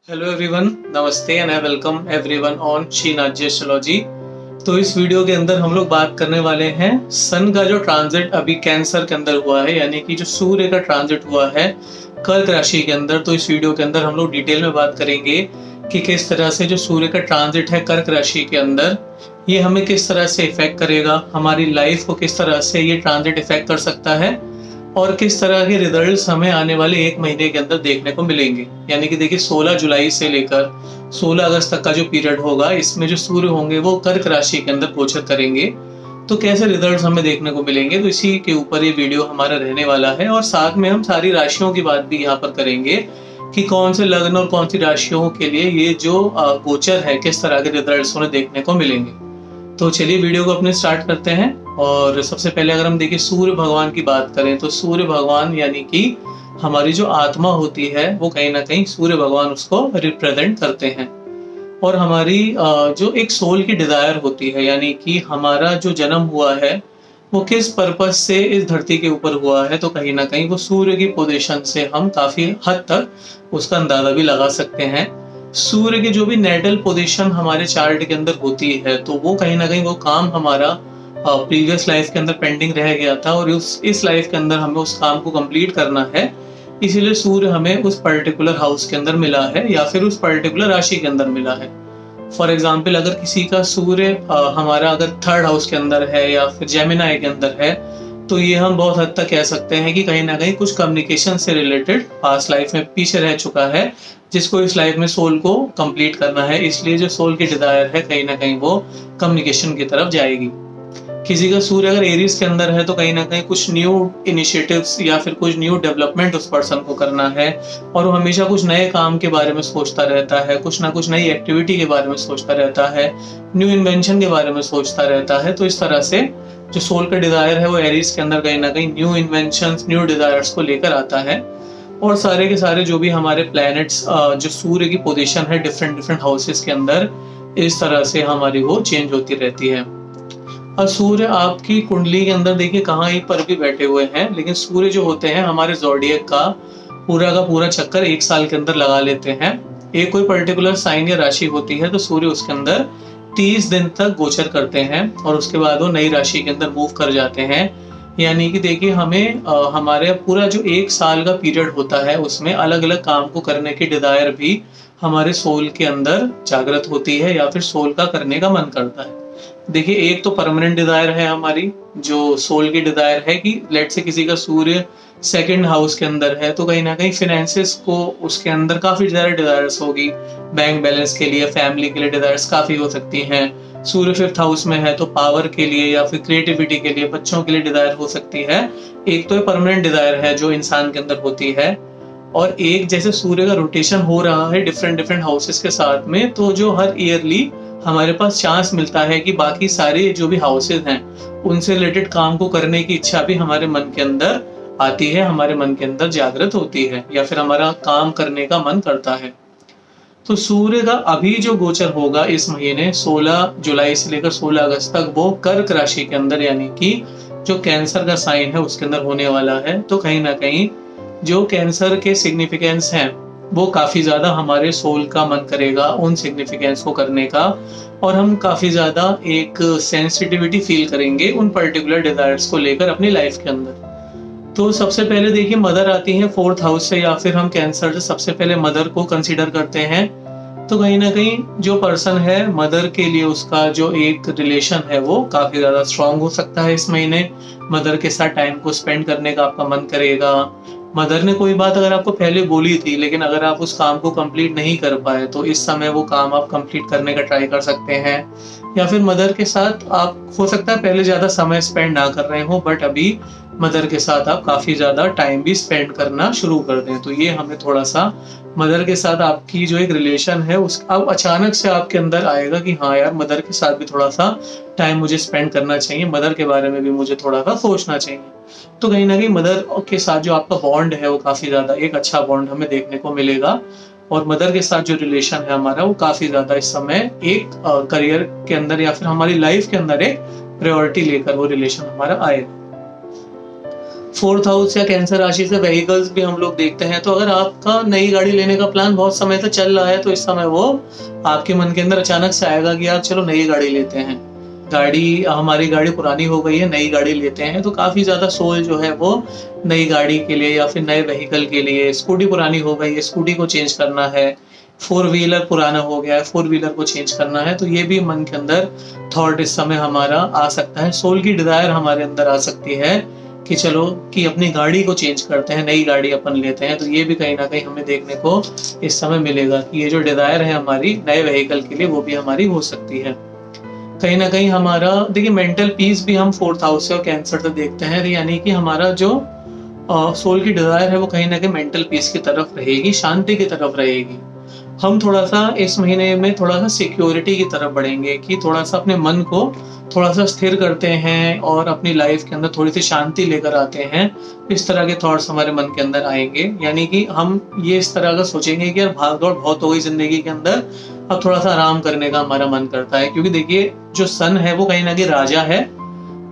Hello everyone, नमस्ते and I welcome everyone on Shrinath astrology. तो इस वीडियो के अंदर हम लोग बात करने वाले हैं सन का जो ट्रांजिट अभी कैंसर के अंदर हुआ है, यानी कि जो सूर्य का ट्रांजिट हुआ है कर्क राशि के अंदर। तो इस वीडियो के अंदर हम लोग डिटेल में बात करेंगे कि किस तरह से जो सूर्य का ट्रांजिट है कर्क राशि के अंदर, ये हमें किस तरह से इफेक्ट करेगा, हमारी लाइफ को किस तरह से ये ट्रांजिट इफेक्ट कर सकता है और किस तरह के रिजल्ट्स हमें आने वाले एक महीने के अंदर देखने को मिलेंगे। यानी कि देखिए 16 जुलाई से लेकर 16 अगस्त तक का जो पीरियड होगा, इसमें जो सूर्य होंगे वो कर्क राशि के अंदर गोचर करेंगे। तो कैसे रिजल्ट्स हमें देखने को मिलेंगे, तो इसी के ऊपर ये वीडियो हमारा रहने वाला है। और साथ में हम सारी राशियों की बात भी यहाँ पर करेंगे कि कौन से लग्न और कौन सी राशियों के लिए ये जो गोचर है, किस तरह के रिजल्ट्स उन्हें देखने को मिलेंगे। तो चलिए वीडियो को अपने स्टार्ट करते हैं। और सबसे पहले अगर हम देखिए सूर्य भगवान की बात करें, तो सूर्य भगवान यानी कि हमारी जो आत्मा होती है वो कहीं ना कहीं सूर्य भगवान उसको रिप्रेजेंट करते हैं। और हमारी जो एक सोल की डिजायर होती है, यानी कि हमारा जो जन्म हुआ है वो किस पर्पज से इस धरती के ऊपर हुआ है, तो कहीं ना कहीं वो सूर्य की पोजीशन से हम काफी हद तक उसका अंदाजा भी लगा सकते हैं। सूर्य की जो भी नेटल पोजीशन हमारे चार्ट के अंदर होती है, तो वो कहीं ना कहीं वो काम हमारा प्रीवियस लाइफ के अंदर पेंडिंग रह गया था और इस लाइफ के अंदर हमें उस काम को कंप्लीट करना है। इसीलिए सूर्य हमें उस पर्टिकुलर हाउस के अंदर मिला है या फिर उस पर्टिकुलर राशि के अंदर मिला है। फॉर एग्जाम्पल, अगर किसी का सूर्य हमारा अगर थर्ड हाउस के अंदर है या फिर जेमिनाई के अंदर है, तो ये हम बहुत हद तक कह सकते हैं कि कहीं ना कहीं कुछ कम्युनिकेशन से रिलेटेड पास्ट लाइफ में पीछे रह चुका है, जिसको इस लाइफ में सोल को कंप्लीट करना है। इसलिए जो सोल की डिजायर है कहीं ना कहीं वो कम्युनिकेशन की तरफ जाएगी। किसी का सूर्य अगर एरीज के अंदर है, तो कहीं ना कहीं कुछ न्यू इनिशिएटिव्स या फिर कुछ न्यू डेवलपमेंट उस पर्सन को करना है और वो हमेशा कुछ नए काम के बारे में सोचता रहता है, कुछ ना कुछ नई एक्टिविटी के बारे में सोचता रहता है, न्यू इन्वेंशन के बारे में सोचता रहता है। तो इस तरह से जो सोल का डिजायर है वो एरीज के अंदर कहीं ना कहीं न्यू इन्वेंशंस, न्यू डिजायर्स को लेकर आता है। और सारे के सारे जो भी हमारे प्लैनेट्स जो सूर्य की पोजीशन है डिफरेंट डिफरेंट हाउसेस के अंदर, इस तरह से हमारी वो चेंज होती रहती है। और सूर्य आपकी कुंडली के अंदर देखिए कहाँ ही पर भी बैठे हुए हैं, लेकिन सूर्य जो होते हैं हमारे ज़ोडिएक का पूरा चक्कर एक साल के अंदर लगा लेते हैं। एक कोई पर्टिकुलर साइन या राशि होती है तो सूर्य उसके अंदर 30 दिन तक गोचर करते हैं और उसके बाद वो नई राशि के अंदर मूव कर जाते हैं। यानी कि देखिए हमें हमारे पूरा जो एक साल का पीरियड होता है उसमें अलग अलग काम को करने की डिजायर भी हमारे सोल के अंदर जागृत होती है या फिर सोल का करने का मन करता है। देखिए एक तो परमानेंट डिजायर है हमारी, जो सोल की डिजायर है कि लेट से किसी का सूर्य सेकंड हाउस के अंदर है, तो कहीं ना कहीं फिनेंसेस को उसके अंदर काफी ज्यादा डिजायर्स होगी। बैंक बैलेंस के लिए, फैमिली के लिए डिजायर्स काफी हो सकती हैं। सूर्य फिफ्थ हाउस में है तो पावर के लिए या फिर क्रिएटिविटी के लिए, बच्चों के लिए डिजायर हो सकती है। एक तो परमानेंट डिजायर है जो इंसान के अंदर होती है, और एक जैसे सूर्य का रोटेशन हो रहा है डिफरेंट डिफरेंट हाउसेस के साथ में, तो जो हर ईयरली हमारे पास चांस मिलता है कि बाकी सारे जो भी हाउसेस हैं उनसे रिलेटेड काम को करने की इच्छा भी हमारे मन के अंदर आती है, हमारे मन के अंदर जागृत होती है या फिर हमारा काम करने का मन करता है। तो सूर्य का अभी जो गोचर होगा इस महीने 16 जुलाई से लेकर 16 अगस्त तक, वो कर्क राशि के अंदर यानी कि जो कैंसर का साइन है उसके अंदर होने वाला है। तो कहीं ना कहीं जो कैंसर के सिग्निफिकेंस हैं वो काफी ज्यादा हमारे सोल का मन करेगा उन सिग्निफिकेंस को करने का, और हम काफी ज्यादा एक सेंसिटिविटी फील करेंगे उन पर्टिकुलर डिजायर्स को लेकर अपनी लाइफ के अंदर। तो सबसे पहले देखिए मदर आती है फोर्थ हाउस से, या फिर हम कैंसर से सबसे पहले मदर को कंसीडर करते हैं। तो कहीं ना कहीं जो पर्सन है मदर के लिए उसका जो एक रिलेशन है वो काफी ज्यादा स्ट्रांग हो सकता है इस महीने। मदर के साथ टाइम को स्पेंड करने का आपका मन करेगा। मदर ने कोई बात अगर आपको पहले बोली थी लेकिन अगर आप उस काम को कंप्लीट नहीं कर पाए, तो इस समय वो काम आप कंप्लीट करने का ट्राई कर सकते हैं। या फिर मदर के साथ आप हो सकता है पहले ज्यादा समय स्पेंड ना कर रहे हो, बट अभी मदर के साथ आप काफी ज्यादा टाइम भी स्पेंड करना शुरू कर दें। तो ये हमें थोड़ा सा मदर के साथ आपकी जो एक रिलेशन है उस अब अचानक से आपके अंदर आएगा कि हाँ यार, मदर के साथ भी थोड़ा सा टाइम मुझे स्पेंड करना चाहिए, मदर के बारे में भी मुझे थोड़ा सा सोचना चाहिए। तो कहीं ना कहीं मदर के साथ जो आपका बॉन्ड है वो काफी ज्यादा एक अच्छा बॉन्ड हमें देखने को मिलेगा, और मदर के साथ जो रिलेशन है हमारा वो काफी ज्यादा इस समय एक करियर के अंदर या फिर हमारी लाइफ के अंदर एक प्रायोरिटी लेकर वो रिलेशन हमारा आएगा। फोर्थ हाउस या कैंसर राशि से व्हीकल्स भी हम लोग देखते हैं। तो अगर आपका नई गाड़ी लेने का प्लान बहुत समय से चल रहा है तो इस समय वो आपके मन के अंदर अचानक से आएगा कि यार चलो नई गाड़ी लेते हैं, हमारी गाड़ी पुरानी हो गई है, नई गाड़ी लेते हैं। तो काफ़ी ज़्यादा सोल जो है वो नई गाड़ी के लिए या फिर नए व्हीकल के लिए, स्कूटी पुरानी हो गई है, स्कूटी को चेंज करना है, फोर व्हीलर पुराना हो गया है, फोर व्हीलर को चेंज करना है। तो ये भी मन के अंदर थॉट इस समय हमारा आ सकता है, सोल की डिजायर हमारे अंदर आ सकती है कि चलो कि अपनी गाड़ी को चेंज करते हैं, नई गाड़ी अपन लेते हैं। तो ये भी कहीं ना कहीं हमें देखने को इस समय मिलेगा कि ये जो डिजायर है हमारी नए व्हीकल के लिए वो भी हमारी हो सकती है। कहीं ना कहीं हमारा देखिए मेंटल पीस भी हम फोर्थ हाउस से और कैंसर से देखते हैं, यानी कि हमारा जो सोल की डिजायर है वो कहीं ना कहीं मेंटल पीस की तरफ रहेगी, शांति की तरफ रहेगी। हम थोड़ा सा इस महीने में थोड़ा सा सिक्योरिटी की तरफ बढ़ेंगे कि थोड़ा सा अपने मन को थोड़ा सा स्थिर करते हैं और अपनी लाइफ के अंदर थोड़ी सी शांति लेकर आते हैं। इस तरह के थॉट्स हमारे मन के अंदर आएंगे, यानी कि हम ये इस तरह का सोचेंगे कि यार भाग दौड़ बहुत हो गई जिंदगी के अंदर, अब थोड़ा सा आराम करने का हमारा मन करता है। क्योंकि देखिए जो सन है वो कहीं ना कहीं राजा है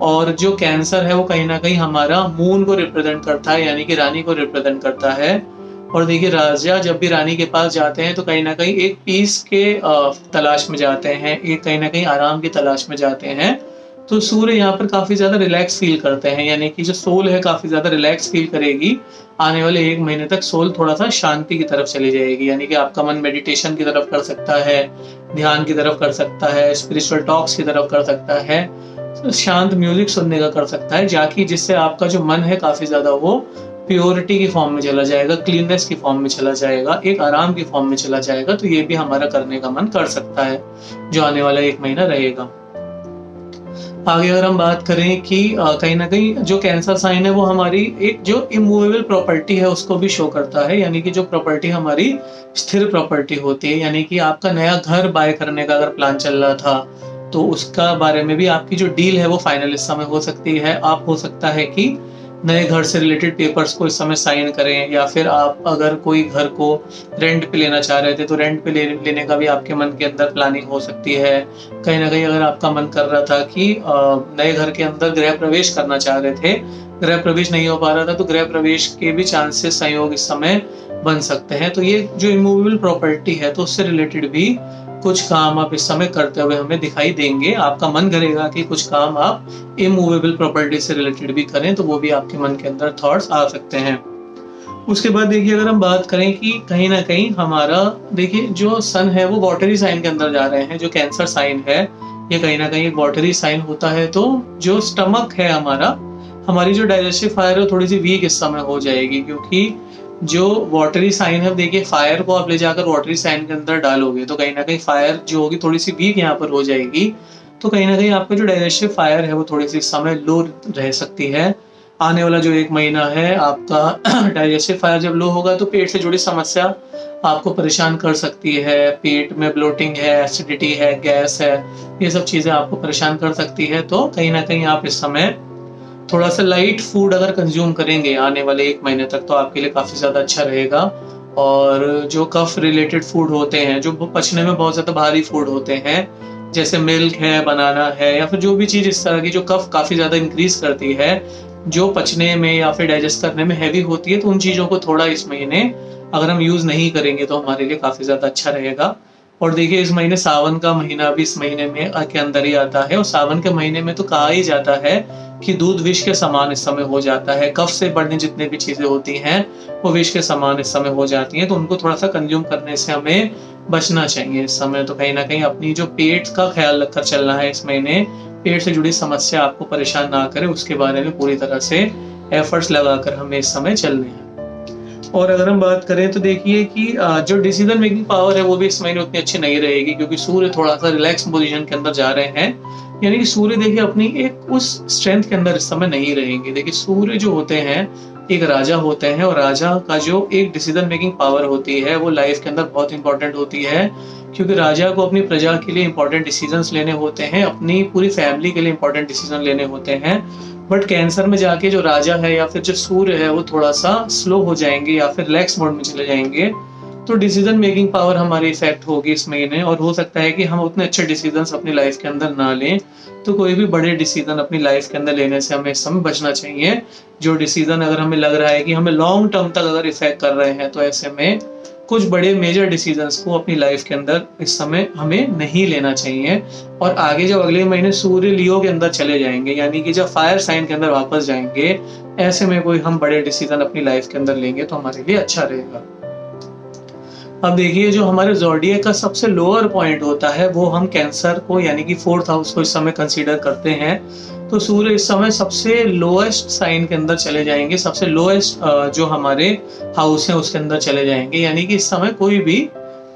और जो कैंसर है वो कहीं ना कहीं हमारा मून को रिप्रेजेंट करता है, यानी कि रानी को रिप्रेजेंट करता है। और देखिए राजा जब भी रानी के पास जाते हैं तो कहीं ना कहीं एक पीस के तलाश में जाते हैं, एक कहीं ना कहीं आराम की तलाश में जाते हैं। तो सूर्य यहाँ पर काफी ज्यादा रिलैक्स फील करते हैं, यानी कि जो सोल है काफी ज्यादा रिलैक्स फील करेगी। आने वाले 1 महीने तक सोल थोड़ा सा शांति की तरफ चली जाएगी, यानी कि आपका मन मेडिटेशन की तरफ कर सकता है, ध्यान की तरफ कर सकता है, स्पिरिचुअल टॉक्स की तरफ कर सकता है, शांत म्यूजिक सुनने का कर सकता है, जाकि जिससे आपका जो मन है काफी ज्यादा वो प्योरिटी की फॉर्म में चला जाएगा, क्लीननेस की फॉर्म में चला जाएगा, एक आराम की फॉर्म में चला जाएगा। तो ये भी हमारा करने का मन कर सकता है जो आने वाला 1 महीना रहेगा। आगे अगर हम बात करें कि कहीं ना कहीं जो कैंसर साइन है वो हमारी एक जो इमूवेबल प्रॉपर्टी है उसको भी शो करता है, यानी कि जो प्रॉपर्टी हमारी स्थिर प्रॉपर्टी होती है, यानी कि आपका नया घर बाय करने का अगर प्लान चल रहा था तो उसका बारे में भी आपकी जो डील है वो फाइनल इस समय हो सकती है। आप हो सकता है कि नए घर से रिलेटेड पेपर्स को इस समय साइन करें, या फिर आप अगर कोई घर को रेंट पे लेना चाह रहे थे तो रेंट पे लेने का भी आपके मन के अंदर प्लानिंग हो सकती है। कहीं ना कहीं अगर आपका मन कर रहा था कि नए घर के अंदर गृह प्रवेश करना चाह रहे थे, गृह प्रवेश नहीं हो पा रहा था, तो गृह प्रवेश के भी चांसेस संयोग इस समय बन सकते हैं। तो ये जो इमूवेबल प्रॉपर्टी है तो उससे रिलेटेड भी कुछ काम आप इस समय करते हुए हमें दिखाई देंगे। आपका मन करेगा कि कुछ काम आप इमूवेबल प्रॉपर्टी से रिलेटेड भी करें, तो वो भी आपके मन के अंदर थॉट्स आ सकते हैं। उसके बाद देखिए अगर हम बात करें कि कहीं ना कहीं हमारा देखिए जो सन है वो वॉटरी साइन के अंदर जा रहे हैं, जो कैंसर साइन है ये कहीं ना कहीं वॉटरी साइन होता है। तो जो स्टमक है हमारी जो डाइजेस्टिव फायर है थोड़ी सी वीक इस समय हो जाएगी, क्योंकि जो वाटरी साइन है देखिए फायर को आप ले जाकर वाटरी साइन के अंदर डालोगे तो कहीं ना कहीं फायर जो होगी थोड़ी सी वीक यहाँ पर हो जाएगी। तो कहीं ना कहीं आपका जो डाइजेस्टिव फायर है वो थोड़ी सी समय लो रह सकती है। आने वाला जो 1 महीना है आपका डाइजेस्टिव फायर जब लो होगा तो पेट से जुड़ी समस्या आपको परेशान कर सकती है। पेट में ब्लोटिंग है, एसिडिटी है, गैस है, ये सब चीजें आपको परेशान कर सकती है। तो कहीं ना कहीं आप इस समय थोड़ा सा लाइट फूड अगर कंज्यूम करेंगे आने वाले 1 महीने तक तो आपके लिए काफी ज्यादा अच्छा रहेगा। और जो कफ रिलेटेड फूड होते हैं, जो पचने में बहुत ज्यादा भारी फूड होते हैं, जैसे मिल्क है, बनाना है, या फिर जो भी चीज इस तरह की जो कफ काफी ज्यादा इंक्रीज करती है, जो पचने में या फिर डाइजेस्ट करने में हैवी होती है, तो उन चीजों को थोड़ा इस महीने अगर हम यूज नहीं करेंगे तो हमारे लिए काफी ज्यादा अच्छा रहेगा। और देखिए इस महीने सावन का महीना भी इस महीने में के अंदर ही आता है, और सावन के महीने में तो कहा ही जाता है कि दूध विष के समान इस समय हो जाता है। कफ से बढ़ने जितने भी चीजें होती हैं वो विष के समान इस समय हो जाती हैं, तो उनको थोड़ा सा कंज्यूम करने से हमें बचना चाहिए इस समय। तो कहीं ना कहीं अपनी जो पेट का ख्याल रखकर चलना है इस महीने, पेट से जुड़ी समस्या आपको परेशान ना करे उसके बारे में पूरी तरह से एफर्ट्स लगाकर हमें इस समय चलने हैं। और अगर हम बात करें तो देखिए कि जो डिसीजन मेकिंग पावर है वो भी इस महीने उतनी अच्छी नहीं रहेगी, क्योंकि सूर्य थोड़ा सा रिलैक्स पोजीशन के अंदर जा रहे हैं। यानी कि सूर्य देखिए अपनी एक उस स्ट्रेंथ के अंदर इस समय नहीं रहेंगे। देखिए सूर्य जो होते हैं एक राजा होते हैं, और राजा का जो एक डिसीजन मेकिंग पावर होती है वो लाइफ के अंदर बहुत इंपॉर्टेंट होती है, क्योंकि राजा को अपनी प्रजा के लिए इंपॉर्टेंट डिसीजंस लेने होते हैं, अपनी पूरी फैमिली के लिए इंपॉर्टेंट डिसीजन लेने होते हैं। बट कैंसर में जाके जो राजा है या फिर जो सूर्य है वो थोड़ा सा स्लो हो जाएंगे या फिर रिलैक्स मोड में चले जाएंगे। तो डिसीजन मेकिंग पावर हमारी इफेक्ट होगी इस महीने, और हो सकता है कि हम उतने अच्छे डिसीजंस अपनी लाइफ के अंदर ना लें। तो कोई भी बड़े डिसीजन अपनी लाइफ के अंदर लेने से हमें इस समय बचना चाहिए। जो डिसीजन अगर हमें लग रहा है कि हमें लॉन्ग टर्म तक अगर इफेक्ट कर रहे हैं, तो ऐसे में कुछ बड़े मेजर डिसीजंस को अपनी लाइफ के अंदर इस समय हमें नहीं लेना चाहिए। और आगे जब अगले महीने सूर्य लियो के अंदर चले जाएंगे, यानी कि जब फायर साइन के अंदर वापस जाएंगे, ऐसे में कोई हम बड़े डिसीजन अपनी लाइफ के अंदर लेंगे तो हमारे लिए अच्छा रहेगा। अब देखिए, जो हमारे ज़ोडिएक का सबसे लोअर पॉइंट होता है वो हम कैंसर को, यानी कि 4th हाउस को इस समय कंसीडर करते हैं। तो सूर्य इस समय सबसे लोएस्ट साइन के अंदर चले जाएंगे, सबसे लोएस्ट जो हमारे हाउस है उसके अंदर चले जाएंगे। यानी कि इस समय कोई भी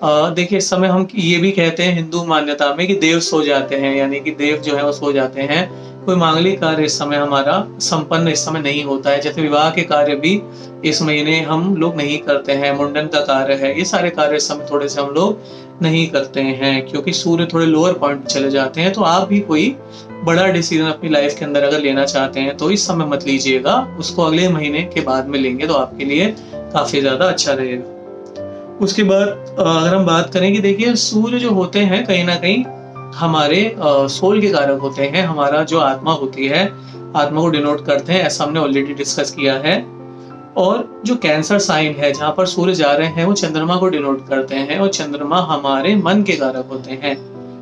देखिए, इस समय हम ये भी कहते हैं हिंदू मान्यता में कि देव सो जाते हैं, यानी कि देव जो है वो सो जाते हैं। कोई मांगलिक कार्य इस समय हमारा संपन्न इस समय नहीं होता है। जैसे विवाह के कार्य भी इस महीने हम लोग नहीं करते हैं, मुंडन का कार्य है, ये सारे कार्य इस समय थोड़े से हम लोग नहीं करते हैं, क्योंकि सूर्य थोड़े लोअर पॉइंट पे चले जाते हैं। तो आप भी कोई बड़ा डिसीजन अपनी लाइफ के अंदर अगर लेना चाहते हैं तो इस समय मत लीजिएगा, उसको अगले महीने के बाद में लेंगे तो आपके लिए काफी ज्यादा अच्छा रहेगा। उसके बाद अगर हम बात करें कि देखिए, सूर्य जो होते हैं कहीं ना कहीं हमारे सोल के कारक होते हैं। हमारा जो आत्मा होती है, आत्मा को डिनोट करते हैं, ऐसा हमने ऑलरेडी डिस्कस किया है। और जो कैंसर साइन है जहाँ पर सूर्य जा रहे हैं, वो चंद्रमा को डिनोट करते हैं, और चंद्रमा हमारे मन के कारक होते हैं।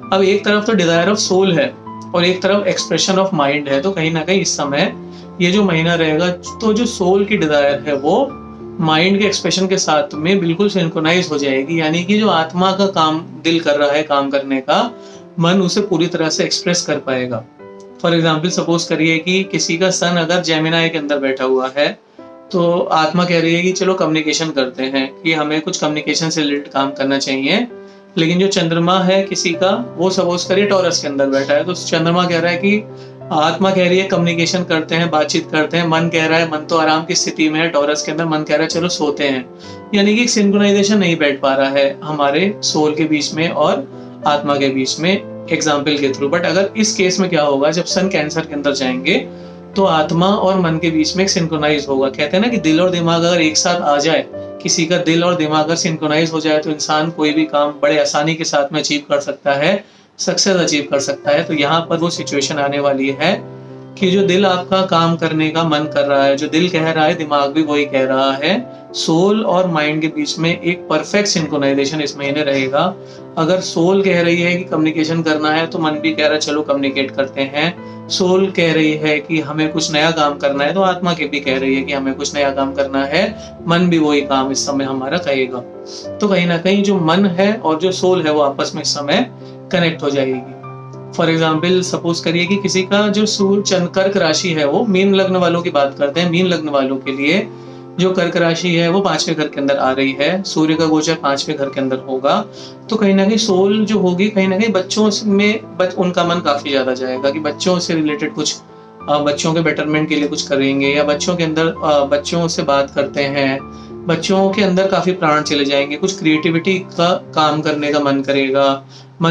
अब एक तरफ तो डिजायर ऑफ सोल है और एक तरफ एक्सप्रेशन ऑफ माइंड है। तो कहीं ना कहीं इस समय ये जो महीना रहेगा, तो जो सोल की डिजायर है वो माइंड के एक्सप्रेशन के साथ में बिल्कुल सिंक्रोनाइज हो जाएगी। यानी कि जो आत्मा का काम दिल कर रहा है काम करने का, मन उसे पूरी तरह से एक्सप्रेस कर पाएगा। फॉर एग्जाम्पल सपोज करिए कि किसी का सन अगर जेमिनाई के अंदर बैठा हुआ है, तो आत्मा कह रही है कि चलो कम्युनिकेशन करते हैं, कि हमें कुछ कम्युनिकेशन से रिलेटेड काम करना चाहिए। लेकिन जो चंद्रमा है किसी का, वो सपोज करिए टॉरस के अंदर बैठा है, तो चंद्रमा कह रहा है कि आत्मा कह रही है कम्युनिकेशन करते हैं, बातचीत करते हैं। मन कह रहा है, मन तो आराम की स्थिति में है टॉरस के अंदर, मन कह रहा है चलो सोते हैं। यानी कि एक सिंक्रोनाइजेशन नहीं बैठ पा रहा है हमारे सोल के बीच में और आत्मा के बीच में, एग्जाम्पल के थ्रू। बट अगर इस केस में क्या होगा, जब सन कैंसर के अंदर जाएंगे तो आत्मा और मन के बीच में एक सिंक्रोनाइज होगा। कहते हैं ना कि दिल और दिमाग अगर एक साथ आ जाए, किसी का दिल और दिमाग अगर सिंक्रोनाइज हो जाए, तो इंसान कोई भी काम बड़े आसानी के साथ में अचीव कर सकता है, सक्सेस अचीव कर सकता है। तो यहाँ पर वो सिचुएशन आने वाली है कि जो दिल आपका काम करने का मन कर रहा है, जो दिल कह रहा है दिमाग भी वही कह रहा है, सोल और माइंड के बीच में एक परफेक्ट सिंक्रोनाइजेशन इस महीने रहेगा। अगर सोल कह रही है कि कम्युनिकेशन करना है, तो मन भी कह रहा है चलो कम्युनिकेट करते हैं। सोल कह रही है कि हमें कुछ नया काम करना है, तो आत्मा की भी कह रही है कि हमें कुछ नया काम करना है, मन भी वही काम इस समय हमारा कहेगा। तो कहीं ना कहीं जो मन है और जो सोल है वो आपस में इस समय कनेक्ट हो जाएगी। फॉर एग्जाम्पल सपोज करिए कि किसी का जो सूर्य कर्क राशि है, वो मीन लग्न वालों की बात करते हैं। मीन लग्न वालों के लिए जो कर्क राशि है वो 5वें घर के अंदर आ रही है, सूर्य का गोचर 5वें घर के अंदर होगा। तो कहीं ना कहीं सोल जो होगी, कहीं ना कहीं बच्चों में उनका मन काफी ज्यादा जाएगा कि बच्चों से रिलेटेड कुछ, बच्चों के बेटरमेंट के लिए कुछ करेंगे, या बच्चों के अंदर बच्चों से बात करते हैं, बच्चों के अंदर काफी प्राण चले जाएंगे, कुछ क्रिएटिविटी का काम करने का मन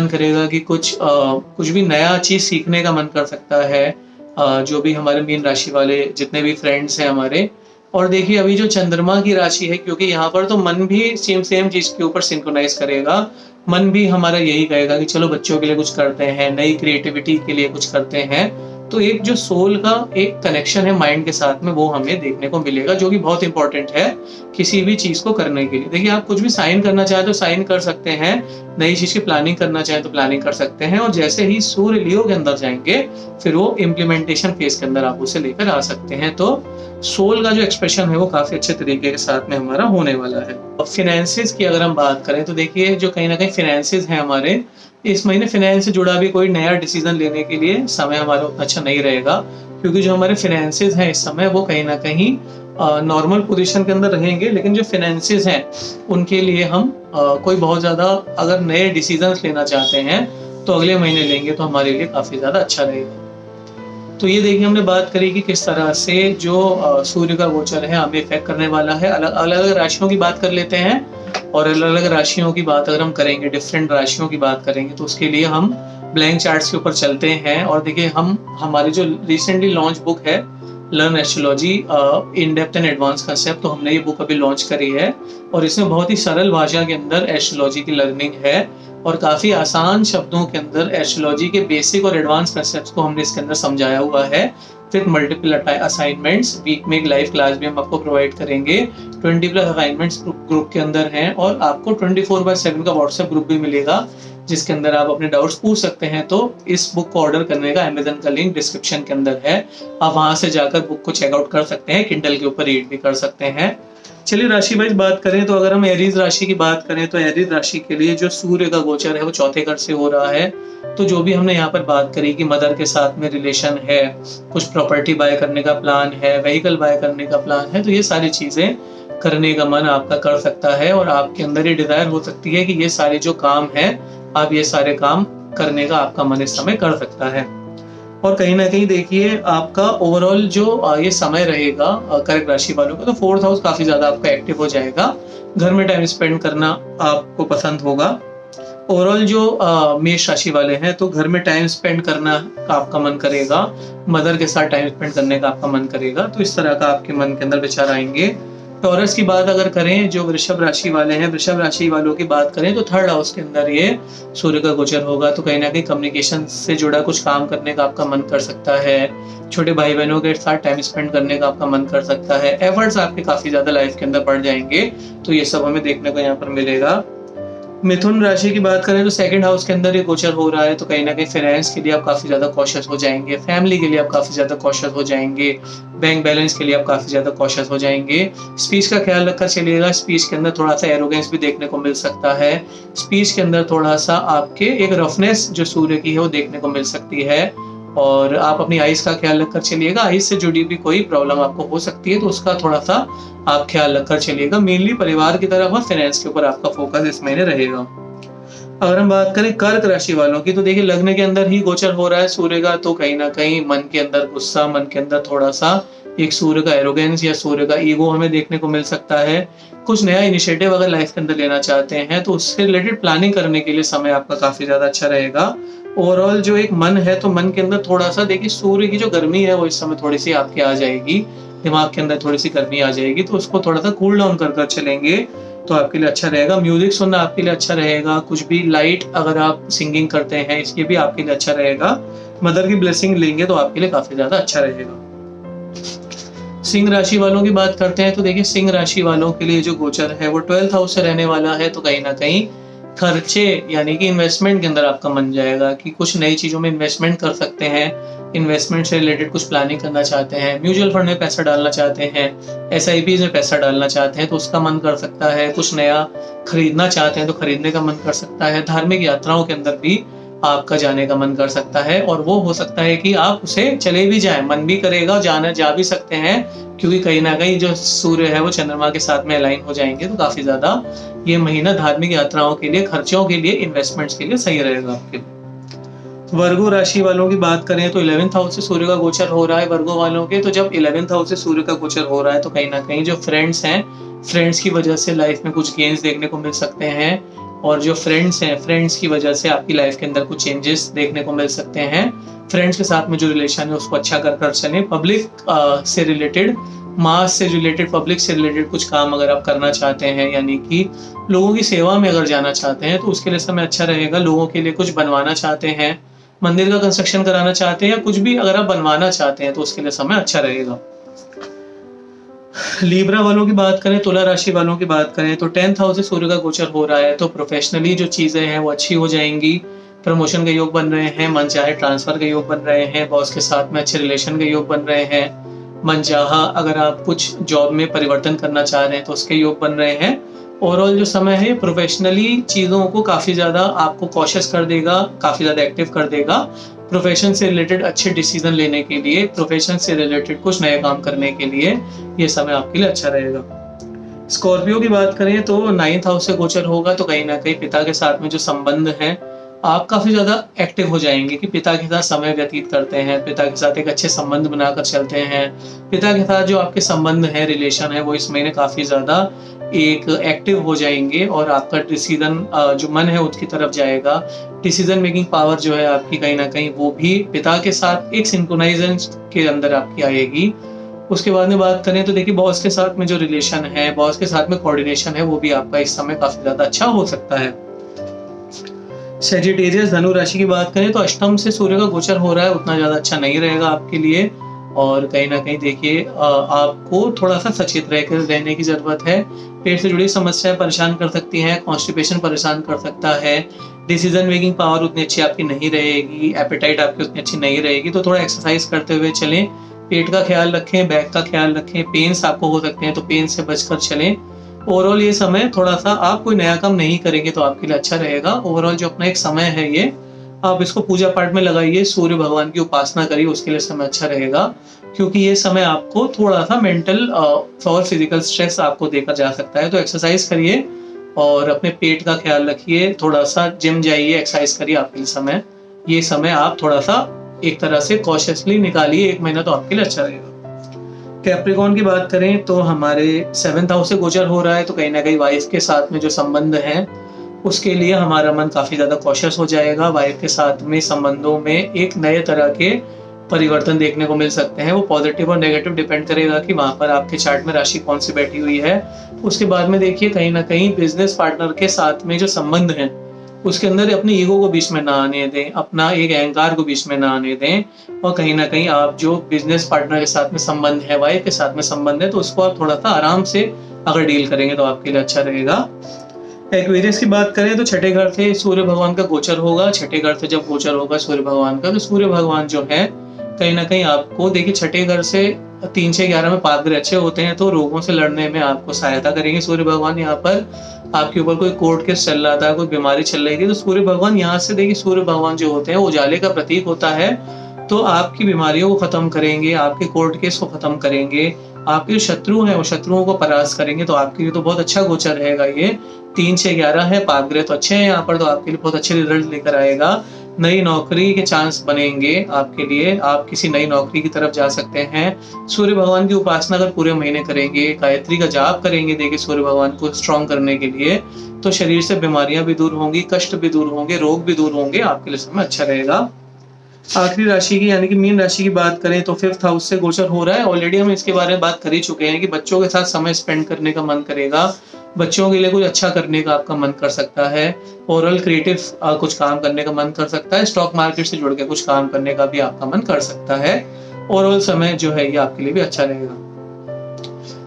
करेगा कि कुछ भी नया चीज सीखने का मन कर सकता है, जो भी हमारे मीन राशि वाले जितने भी फ्रेंड्स हैं हमारे। और देखिए, अभी जो चंद्रमा की राशि है, क्योंकि यहाँ पर तो मन भी सेम चीज के ऊपर सिंक्रोनाइज करेगा, मन भी हमारा यही कहेगा कि चलो बच्चों के लिए कुछ करते हैं, नई क्रिएटिविटी के लिए कुछ करते हैं। तो एक जो सोल का एक कनेक्शन है माइंड के साथ में, वो हमें देखने को मिलेगा, जो कि बहुत इंपॉर्टेंट है किसी भी चीज को करने के लिए। देखिए, आप कुछ भी साइन करना चाहे तो साइन कर सकते हैं, नई चीज की प्लानिंग करना चाहे तो प्लानिंग कर सकते हैं, और जैसे ही सूर्य लियो के अंदर जाएंगे, फिर वो इम्प्लीमेंटेशन फेज के अंदर आप उसे लेकर आ सकते हैं। तो सोल का जो एक्सप्रेशन है वो काफी अच्छे तरीके के साथ में हमारा होने वाला है। अब फिनेंसेस की अगर हम बात करें, तो देखिए जो कहीं ना कहीं फिनेंसेस हैं हमारे, इस महीने फाइनेंस से जुड़ा भी कोई नया डिसीजन लेने के लिए समय हमारा उतना अच्छा नहीं रहेगा, क्योंकि जो हमारे फाइनेंसेस हैं इस समय वो कहीं ना कहीं नॉर्मल पोजीशन के अंदर रहेंगे। लेकिन जो फाइनेंसेस हैं उनके लिए हम कोई बहुत ज़्यादा अगर नए डिसीजंस लेना चाहते हैं तो अगले महीने लेंगे तो हमारे लिए काफ़ी ज़्यादा अच्छा रहेगा। तो ये देखिए, हमने बात करी कि किस तरह से जो सूर्य का गोचर है हमें इफेक्ट करने वाला है। अलग अलग राशियों की बात कर लेते हैं, और अलग अलग राशियों की बात अगर हम करेंगे, डिफरेंट राशियों की बात करेंगे, तो उसके लिए हम ब्लैंक चार्ट्स के ऊपर चलते हैं। और देखिए, हम हमारी जो रिसेंटली लॉन्च बुक है learn astrology in depth and advance concept, तो हमने ये बुक अभी लॉन्च करी है और इसमें बहुत ही सरल भाषा के अंदर एस्ट्रोलॉजी की लर्निंग है और काफ़ी आसान शब्दों के अंदर एस्ट्रोलॉजी के बेसिक और एडवांस कंसेप्ट्स को हमने इसके अंदर समझाया हुआ है विद मल्टीपल असाइनमेंट्स। वीक में एक लाइव क्लास भी हम आपको प्रोवाइड करेंगे। 20+ असाइनमेंट्स ग्रुप के अंदर हैं और आपको 24/7 का व्हाट्सएप ग्रुप भी मिलेगा जिसके अंदर आप अपने डाउट्स पूछ सकते हैं। तो इस बुक को ऑर्डर करने का अमेज़न का लिंक डिस्क्रिप्शन के अंदर है, आप वहां से जाकर बुक को चेकआउट कर सकते हैं, किंडल के ऊपर रीड भी कर सकते हैं। चलिए राशि वाइज बात करें तो अगर हम एरीज राशि की बात करें तो एरीज राशि के लिए जो सूर्य का गोचर है वो चौथे घर से हो रहा है। तो जो भी हमने यहाँ पर बात करी कि मदर के साथ में रिलेशन है, कुछ प्रॉपर्टी बाय करने का प्लान है, व्हीकल बाय करने का प्लान है, तो ये सारी चीजें करने का मन आपका कर सकता है और आपके अंदर ये डिजायर हो सकती है कि ये सारे जो काम है आप ये सारे काम करने का आपका मन इस समय कर सकता है। और कहीं ना कहीं देखिए आपका ओवरऑल जो ये समय रहेगा कर्क राशि वालों का, तो 4th हाउस काफी ज्यादा आपका एक्टिव हो जाएगा, घर में टाइम स्पेंड करना आपको पसंद होगा। ओवरऑल जो मेष राशि वाले हैं तो घर में टाइम स्पेंड करना का आपका मन करेगा, मदर के साथ टाइम स्पेंड करने का आपका मन करेगा, तो इस तरह का आपके मन के अंदर विचार आएंगे। टॉरस की बात अगर करें, जो वृषभ राशि वाले हैं, वृषभ राशि वालों की बात करें तो 3rd हाउस के अंदर ये सूर्य का गोचर होगा, तो कहीं ना कहीं कम्युनिकेशन से जुड़ा कुछ काम करने का आपका मन कर सकता है, छोटे भाई बहनों के साथ टाइम स्पेंड करने का आपका मन कर सकता है, एफर्ट्स आपके काफी ज्यादा लाइफ के अंदर बढ़ जाएंगे, तो ये सब हमें देखने को यहाँ पर मिलेगा। मिथुन राशि की बात करें तो 2nd हाउस के अंदर ये गोचर हो रहा है, तो कहीं ना कहीं फाइनेंस के लिए आप काफी ज्यादा कॉशियस हो जाएंगे, फैमिली के लिए आप काफी ज्यादा कॉशियस हो जाएंगे, बैंक बैलेंस के लिए आप काफी ज्यादा कॉशियस हो जाएंगे। स्पीच का ख्याल रखकर चलिएगा, स्पीच के अंदर थोड़ा सा एरोगेंस भी देखने को मिल सकता है, स्पीच के अंदर थोड़ा सा आपके एक रफनेस जो सूर्य की है वो देखने को मिल सकती है। और आप अपनी आइज का ख्याल रखकर चलिएगा, आइज से जुड़ी भी कोई प्रॉब्लम आपको हो सकती है तो उसका थोड़ा सा आप ख्याल रखकर चलिएगा। मेनली परिवार की तरफ और फाइनेंस के ऊपर आपका फोकस इस महीने रहेगा। अगर हम बात करें कर्क राशि वालों की, तो देखिए लग्न के अंदर ही गोचर हो रहा है सूर्य का, तो कहीं ना कहीं मन के अंदर गुस्सा, मन के अंदर थोड़ा सा एक सूर्य का एरोगेंस या सूर्य का ईगो हमें देखने को मिल सकता है। कुछ नया इनिशिएटिव अगर लाइफ के अंदर लेना चाहते हैं तो उससे रिलेटेड प्लानिंग करने के लिए समय आपका काफी ज्यादा अच्छा रहेगा। ओवरऑल जो एक मन है तो मन के अंदर थोड़ा सा देखिए सूर्य की जो गर्मी है वो इस समय थोड़ी सी आपकी आ जाएगी, दिमाग के अंदर थोड़ी सी गर्मी आ जाएगी, तो उसको थोड़ा सा कूल डाउन कर चलेंगे तो आपके लिए अच्छा रहेगा। म्यूजिक सुनना आपके लिए अच्छा रहेगा, कुछ भी लाइट अगर आप सिंगिंग करते हैं इसके भी आपके लिए अच्छा रहेगा। मदर की ब्लेसिंग लेंगे तो आपके लिए काफी ज्यादा अच्छा रहेगा। सिंह राशि वालों की बात करते हैं तो देखिए सिंह राशि वालों के लिए जो गोचर है वो 12th हाउस से रहने वाला है, तो कहीं ना कहीं खर्चे यानी कि इन्वेस्टमेंट के अंदर आपका मन जाएगा कि कुछ नई चीजों में इन्वेस्टमेंट कर सकते हैं, इन्वेस्टमेंट से रिलेटेड कुछ प्लानिंग करना चाहते हैं, म्यूचुअल फंड में पैसा डालना चाहते हैं, SIPs में पैसा डालना चाहते हैं तो उसका मन कर सकता है, कुछ नया खरीदना चाहते हैं तो खरीदने का मन कर सकता है, धार्मिक यात्राओं के अंदर भी आपका जाने का मन कर सकता है और वो हो सकता है कि आप उसे चले भी जाएं, मन भी करेगा, जा भी सकते हैं क्योंकि कहीं ना कहीं जो सूर्य है वो चंद्रमा के साथ में अलाइन हो जाएंगे, तो काफी ज्यादा ये महीना धार्मिक यात्राओं के लिए, खर्चों के लिए, इन्वेस्टमेंट्स के लिए सही रहेगा आपके लिए। वर्गो राशि वालों की बात करें तो 11th हाउस से सूर्य का गोचर हो रहा है वर्गो वालों के, तो जब 11th हाउस से सूर्य का गोचर हो रहा है तो कहीं ना कहीं जो फ्रेंड्स हैं, फ्रेंड्स की वजह से लाइफ में कुछ गेन्स देखने को मिल सकते हैं और जो फ्रेंड्स हैं, फ्रेंड्स की वजह से आपकी लाइफ के अंदर कुछ चेंजेस देखने को मिल सकते हैं। फ्रेंड्स के साथ में जो रिलेशन है उसको अच्छा कर चलें। पब्लिक से रिलेटेड, मास से रिलेटेड, पब्लिक से रिलेटेड कुछ काम अगर आप करना चाहते हैं यानी कि लोगों की सेवा में अगर जाना चाहते हैं तो उसके लिए समय अच्छा रहेगा। लोगों के लिए कुछ बनवाना चाहते हैं, मंदिर का कंस्ट्रक्शन कराना चाहते हैं या कुछ भी अगर आप बनवाना चाहते हैं तो उसके लिए समय अच्छा रहेगा। लीब्रा वालों की बात करें, तुला राशि वालों की बात करें तो 10th हाउस से सूर्य का गोचर हो रहा है, तो प्रोफेशनली जो चीजें हैं वो अच्छी हो जाएंगी, प्रमोशन के योग बन रहे हैं, मनचाहे ट्रांसफर के योग बन रहे हैं, बॉस के साथ में अच्छे रिलेशन के योग बन रहे हैं, मनचाहा अगर आप कुछ जॉब में परिवर्तन करना चाह रहे हैं तो उसके योग बन रहे हैं। ओवरऑल जो समय है प्रोफेशनली चीज़ों को काफ़ी ज़्यादा आपको कॉशियस कर देगा, काफ़ी ज़्यादा एक्टिव कर देगा। प्रोफेशन से रिलेटेड अच्छे डिसीजन लेने के लिए, प्रोफेशन से रिलेटेड कुछ नए काम करने के लिए ये समय आपके लिए अच्छा रहेगा। स्कॉर्पियो की बात करें तो 9th हाउस से गोचर होगा, तो कहीं ना कहीं पिता के साथ में जो संबंध है आप काफ़ी ज़्यादा एक्टिव हो जाएंगे कि पिता के साथ समय व्यतीत करते हैं, पिता के साथ एक अच्छे संबंध बनाकर चलते हैं, पिता के साथ जो आपके संबंध है, रिलेशन है वो इस महीने काफ़ी ज़्यादा एक एक्टिव हो जाएंगे और आपका डिसीजन जो मन है उसकी तरफ जाएगा। डिसीजन मेकिंग पावर जो है आपकी कहीं ना कहीं वो भी पिता के साथ एक सिंक्रोनाइजेशन के अंदर आपकी आएगी उसके बाद में बात करें तो देखिए बॉस के साथ में जो रिलेशन है, बॉस के साथ में कोऑर्डिनेशन है, वो भी आपका इस समय काफी ज्यादा अच्छा हो सकता है। सेजिटेरियस धनु राशि की बात करें तो अष्टम से सूर्य का गोचर हो रहा है, उतना ज्यादा अच्छा नहीं रहेगा आपके लिए। और कहीं ना कहीं देखिए आपको थोड़ा सा सचेत रहने की जरूरत है। पेट से जुड़ी समस्याएं परेशान कर सकती हैं, कॉन्स्टिपेशन परेशान कर सकता है, डिसीजन मेकिंग पावर उतनी अच्छी आपकी नहीं रहेगी, एपेटाइट आपकी उतनी अच्छी नहीं रहेगी। तो थोड़ा एक्सरसाइज करते हुए चलें, पेट का ख्याल रखें, बैक का ख्याल रखें, पेन्स आपको हो सकते हैं तो पेन से बचकर चलें। ओवरऑल ये समय थोड़ा सा आप कोई नया काम नहीं करेंगे तो आपके लिए अच्छा रहेगा। ओवरऑल जो अपना एक समय है ये आप इसको पूजा पाठ में लगाइए, सूर्य भगवान की उपासना करिए, उसके लिए समय अच्छा रहेगा। क्योंकि ये समय आपको थोड़ा सा मेंटल और फिजिकल स्ट्रेस आपको देकर जा सकता है। तो एक्सरसाइज करिए और अपने पेट का ख्याल रखिए, थोड़ा सा जिम जाइए, एक्सरसाइज करिए। आपके लिए ये समय आप थोड़ा सा एक तरह से कॉशियसली निकालिए, 1 महीना तो आपके लिए अच्छा रहेगा। कैप्रिकॉर्न की बात करें तो हमारे 7th हाउस से गोचर हो रहा है, तो कहीं ना कहीं वाइफ के साथ में जो संबंध है उसके लिए हमारा मन काफी ज्यादा कॉशियस हो जाएगा। वाइफ के साथ में संबंधों में एक नए तरह के परिवर्तन देखने को मिल सकते हैं। वो पॉजिटिव और नेगेटिव डिपेंड करेगा कि वहां पर आपके चार्ट में राशि कौन सी बैठी हुई है। उसके बाद में देखिए कहीं ना कहीं बिजनेस पार्टनर के साथ में जो संबंध है उसके अंदर अपने ईगो को बीच में ना आने दें, अपना एक अहंकार को बीच में ना आने दें। और कहीं ना कहीं आप जो बिजनेस पार्टनर के साथ में संबंध है, वाइफ के साथ में संबंध है, तो उसको आप थोड़ा सा आराम से अगर डील करेंगे तो आपके लिए अच्छा रहेगा। एक्वेरियस की बात करें तो छठे घर से सूर्य भगवान का गोचर होगा। छठे घर से जब गोचर होगा सूर्य भगवान का, तो सूर्य भगवान जो है कहीं ना कहीं आपको देखिए छठे घर से 3, 6, 11 में 5 ग्रह अच्छे होते हैं, तो रोगों से लड़ने में आपको सहायता करेंगे सूर्य भगवान। यहाँ पर आपके ऊपर कोई कोर्ट केस चल रहा था, कोई बीमारी चल रही थी, तो सूर्य भगवान यहाँ से देखिए सूर्य भगवान जो होते हैं वो उजाले का प्रतीक होता है। तो आपकी बीमारियों को खत्म करेंगे, आपके कोर्ट केस को खत्म करेंगे, आपके जो शत्रु हैं वो शत्रुओं को परास्त करेंगे। तो आपके लिए तो बहुत अच्छा गोचर रहेगा ये। 3, 6, 11 है, 5 ग्रह तो अच्छे हैं यहाँ पर, तो आपके लिए बहुत अच्छे रिजल्ट लेकर आएगा। नई नौकरी के चांस बनेंगे आपके लिए, आप किसी नई नौकरी की तरफ जा सकते हैं। सूर्य भगवान की उपासना अगर पूरे महीने करेंगे, गायत्री का जाप करेंगे देखिए सूर्य भगवान को स्ट्रॉन्ग करने के लिए, तो शरीर से बीमारियां भी दूर होंगी, कष्ट भी दूर होंगे, रोग भी दूर होंगे। आपके लिए समय अच्छा रहेगा। आखिरी राशि की यानी कि मीन राशि की बात करें तो 5th हाउस से गोचर हो रहा है। ऑलरेडी हम इसके बारे में बात कर ही चुके हैं कि बच्चों के साथ समय स्पेंड करने का मन करेगा, बच्चों के लिए कुछ अच्छा करने का आपका मन कर सकता है, ओरल क्रिएटिव कुछ काम करने का मन कर सकता है, स्टॉक मार्केट से जुड़ के कुछ काम करने का भी आपका मन कर सकता है। ओवरऑल समय जो है ये आपके लिए भी अच्छा रहेगा।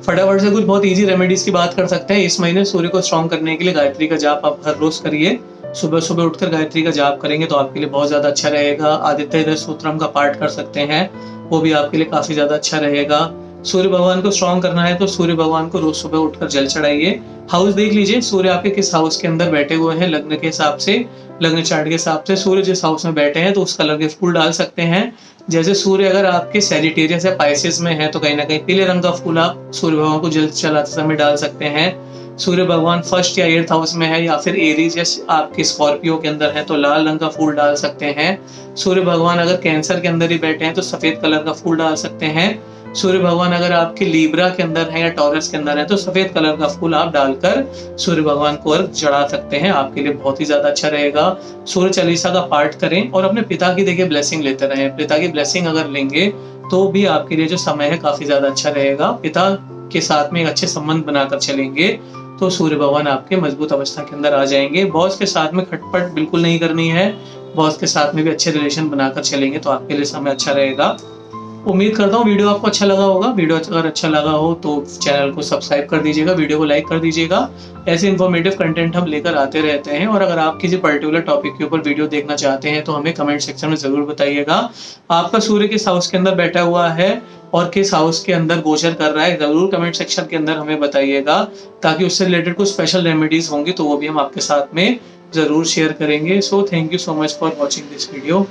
फटाफट से कुछ बहुत इजी रेमेडीज की बात कर सकते हैं। इस महीने सूर्य को स्ट्रॉन्ग करने के लिए गायत्री का जाप आप हर रोज करिए। सुबह सुबह उठकर गायत्री का जाप करेंगे तो आपके लिए बहुत ज्यादा अच्छा रहेगा। आदित्य हृदय सूत्रम का पाठ कर सकते हैं, वो भी आपके लिए काफी ज्यादा अच्छा रहेगा। सूर्य भगवान को स्ट्रॉन्ग करना है तो सूर्य भगवान को रोज सुबह उठकर जल चढ़ाइए। हाउस देख लीजिए सूर्य आपके किस हाउस के अंदर बैठे हुए हैं, लग्न के हिसाब से, लग्न चार्ट के हिसाब से सूर्य जिस हाउस में बैठे हैं तो उस कलर के फूल डाल सकते हैं। जैसे सूर्य अगर आपके सैजिटेरियस या पाइसेस में है तो कहीं ना कहीं पीले रंग का फूल आप सूर्य भगवान को जल चलाते समय डाल सकते हैं। सूर्य भगवान 1st या 8th हाउस में है या फिर एरीज या आपके स्कॉर्पियो के अंदर है तो लाल रंग का फूल डाल सकते हैं। सूर्य भगवान अगर कैंसर के अंदर ही बैठे हैं तो सफेद कलर का फूल डाल सकते हैं। सूर्य भगवान अगर आपके लीब्रा के अंदर है या टॉरस के अंदर है तो सफेद कलर का फूल आप डालकर सूर्य भगवान को अर्घ चढ़ा सकते हैं। आपके लिए बहुत ही ज्यादा अच्छा रहेगा। सूर्य चालीसा का पाठ करें और अपने पिता की देखिए ब्लेसिंग लेते रहें। पिता की ब्लेसिंग अगर लेंगे तो भी आपके लिए जो समय है काफी ज्यादा अच्छा रहेगा। पिता के साथ में एक अच्छे संबंध बनाकर चलेंगे तो सूर्य भगवान आपके मजबूत अवस्था के अंदर आ जाएंगे। बॉस के साथ में खटपट बिल्कुल नहीं करनी है, बॉस के साथ में भी अच्छे रिलेशन बनाकर चलेंगे तो आपके लिए समय अच्छा रहेगा। उम्मीद करता हूँ वीडियो आपको अच्छा लगा होगा। वीडियो अगर अच्छा लगा हो तो चैनल को सब्सक्राइब कर दीजिएगा, वीडियो को लाइक कर दीजिएगा। ऐसे इन्फॉर्मेटिव कंटेंट हम लेकर आते रहते हैं। और अगर आप किसी पर्टिकुलर टॉपिक के ऊपर वीडियो देखना चाहते हैं तो हमें कमेंट सेक्शन में जरूर बताइएगा। आपका सूर्य किस हाउस के अंदर बैठा हुआ है और किस हाउस के अंदर गोचर कर रहा है, जरूर कमेंट सेक्शन के अंदर हमें बताइएगा, ताकि उससे रिलेटेड कुछ स्पेशल रेमेडीज होंगी तो वो भी हम आपके साथ में जरूर शेयर करेंगे। So thank you so much for watching this video.